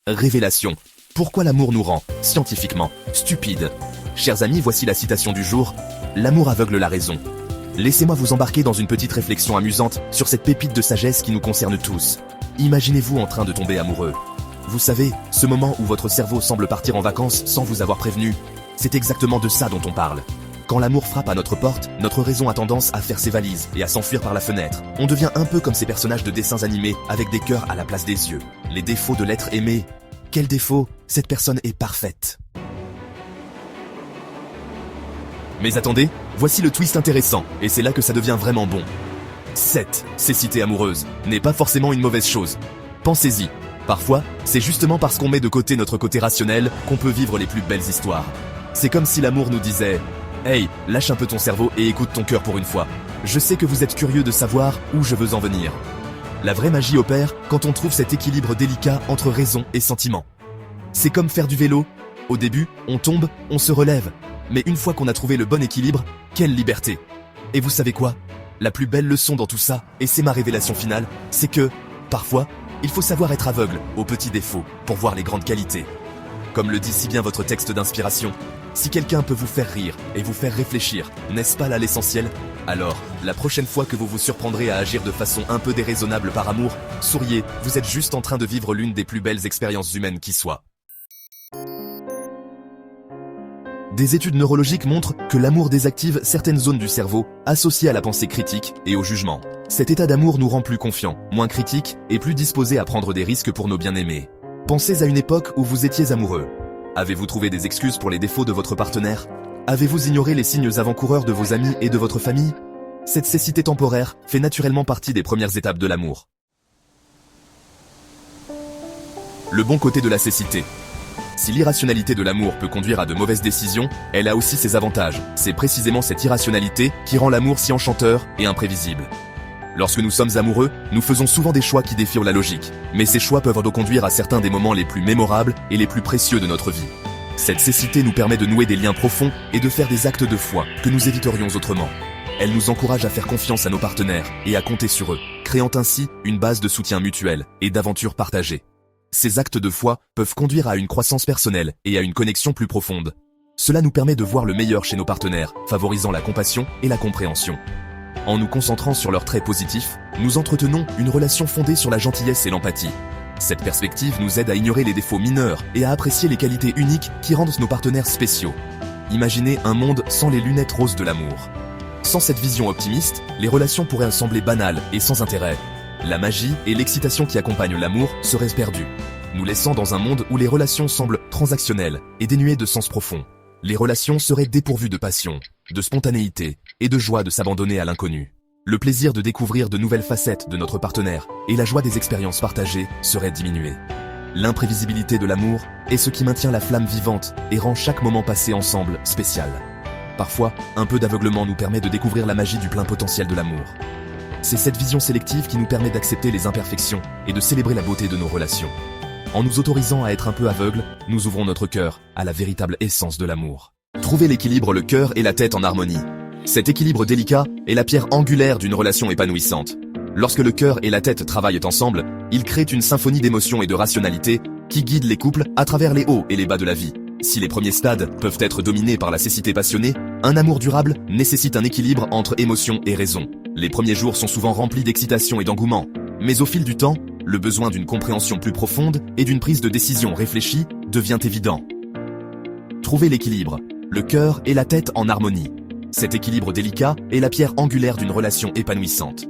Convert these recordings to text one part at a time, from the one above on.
Révélation. Pourquoi l'amour nous rend, scientifiquement, stupides? Chers amis, voici la citation du jour. L'amour aveugle la raison. Laissez-moi vous embarquer dans une petite réflexion amusante sur cette pépite de sagesse qui nous concerne tous. Imaginez-vous en train de tomber amoureux. Vous savez, ce moment où votre cerveau semble partir en vacances sans vous avoir prévenu, c'est exactement de ça dont on parle. Quand l'amour frappe à notre porte, notre raison a tendance à faire ses valises et à s'enfuir par la fenêtre. On devient un peu comme ces personnages de dessins animés avec des cœurs à la place des yeux. Les défauts de l'être aimé. Quel défaut? Cette personne est parfaite. Mais attendez, voici le twist intéressant, et c'est là que ça devient vraiment bon. 7. Cécité amoureuse n'est pas forcément une mauvaise chose. Pensez-y. Parfois, c'est justement parce qu'on met de côté notre côté rationnel qu'on peut vivre les plus belles histoires. C'est comme si l'amour nous disait « Hey, lâche un peu ton cerveau et écoute ton cœur pour une fois. Je sais que vous êtes curieux de savoir où je veux en venir. » La vraie magie opère quand on trouve cet équilibre délicat entre raison et sentiment. C'est comme faire du vélo. Au début, on tombe, on se relève. Mais une fois qu'on a trouvé le bon équilibre, quelle liberté! Et vous savez quoi? La plus belle leçon dans tout ça, et c'est ma révélation finale, c'est que, parfois, il faut savoir être aveugle aux petits défauts pour voir les grandes qualités. Comme le dit si bien votre texte d'inspiration, si quelqu'un peut vous faire rire et vous faire réfléchir, n'est-ce pas là l'essentiel? Alors, la prochaine fois que vous vous surprendrez à agir de façon un peu déraisonnable par amour, souriez, vous êtes juste en train de vivre l'une des plus belles expériences humaines qui soient. Des études neurologiques montrent que l'amour désactive certaines zones du cerveau associées à la pensée critique et au jugement. Cet état d'amour nous rend plus confiants, moins critiques et plus disposés à prendre des risques pour nos bien-aimés. Pensez à une époque où vous étiez amoureux. Avez-vous trouvé des excuses pour les défauts de votre partenaire? Avez-vous ignoré les signes avant-coureurs de vos amis et de votre famille? Cette cécité temporaire fait naturellement partie des premières étapes de l'amour. Le bon côté de la cécité. Si l'irrationalité de l'amour peut conduire à de mauvaises décisions, elle a aussi ses avantages. C'est précisément cette irrationalité qui rend l'amour si enchanteur et imprévisible. Lorsque nous sommes amoureux, nous faisons souvent des choix qui défient la logique. Mais ces choix peuvent reconduire à certains des moments les plus mémorables et les plus précieux de notre vie. Cette cécité nous permet de nouer des liens profonds et de faire des actes de foi que nous éviterions autrement. Elle nous encourage à faire confiance à nos partenaires et à compter sur eux, créant ainsi une base de soutien mutuel et d'aventures partagées. Ces actes de foi peuvent conduire à une croissance personnelle et à une connexion plus profonde. Cela nous permet de voir le meilleur chez nos partenaires, favorisant la compassion et la compréhension. En nous concentrant sur leurs traits positifs, nous entretenons une relation fondée sur la gentillesse et l'empathie. Cette perspective nous aide à ignorer les défauts mineurs et à apprécier les qualités uniques qui rendent nos partenaires spéciaux. Imaginez un monde sans les lunettes roses de l'amour. Sans cette vision optimiste, les relations pourraient sembler banales et sans intérêt. La magie et l'excitation qui accompagnent l'amour seraient perdues, nous laissant dans un monde où les relations semblent transactionnelles et dénuées de sens profond. Les relations seraient dépourvues de passion, de spontanéité et de joie de s'abandonner à l'inconnu. Le plaisir de découvrir de nouvelles facettes de notre partenaire et la joie des expériences partagées seraient diminuées. L'imprévisibilité de l'amour est ce qui maintient la flamme vivante et rend chaque moment passé ensemble spécial. Parfois, un peu d'aveuglement nous permet de découvrir la magie du plein potentiel de l'amour. C'est cette vision sélective qui nous permet d'accepter les imperfections et de célébrer la beauté de nos relations. En nous autorisant à être un peu aveugles, nous ouvrons notre cœur à la véritable essence de l'amour. Trouvez l'équilibre, le cœur et la tête en harmonie. Cet équilibre délicat est la pierre angulaire d'une relation épanouissante. Lorsque le cœur et la tête travaillent ensemble, ils créent une symphonie d'émotions et de rationalité qui guide les couples à travers les hauts et les bas de la vie. Si les premiers stades peuvent être dominés par la cécité passionnée, un amour durable nécessite un équilibre entre émotion et raison. Les premiers jours sont souvent remplis d'excitation et d'engouement, mais au fil du temps, le besoin d'une compréhension plus profonde et d'une prise de décision réfléchie devient évident. Trouvez l'équilibre, le cœur et la tête en harmonie. Cet équilibre délicat est la pierre angulaire d'une relation épanouissante.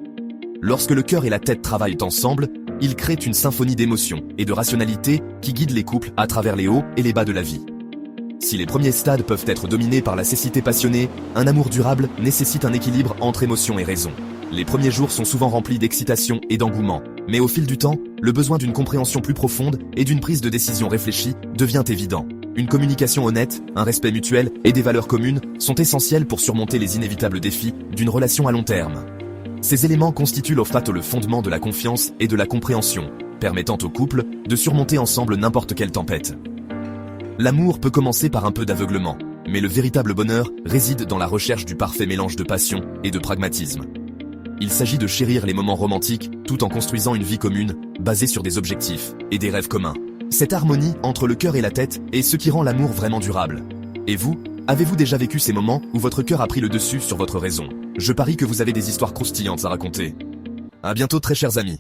Lorsque le cœur et la tête travaillent ensemble, ils créent une symphonie d'émotions et de rationalité qui guide les couples à travers les hauts et les bas de la vie. Si les premiers stades peuvent être dominés par la cécité passionnée, un amour durable nécessite un équilibre entre émotion et raison. Les premiers jours sont souvent remplis d'excitation et d'engouement, mais au fil du temps, le besoin d'une compréhension plus profonde et d'une prise de décision réfléchie devient évident. Une communication honnête, un respect mutuel et des valeurs communes sont essentiels pour surmonter les inévitables défis d'une relation à long terme. Ces éléments constituent le fondement de la confiance et de la compréhension, permettant au couple de surmonter ensemble n'importe quelle tempête. L'amour peut commencer par un peu d'aveuglement, mais le véritable bonheur réside dans la recherche du parfait mélange de passion et de pragmatisme. Il s'agit de chérir les moments romantiques tout en construisant une vie commune basée sur des objectifs et des rêves communs. Cette harmonie entre le cœur et la tête est ce qui rend l'amour vraiment durable. Et vous, avez-vous déjà vécu ces moments où votre cœur a pris le dessus sur votre raison? Je parie que vous avez des histoires croustillantes à raconter. À bientôt très chers amis.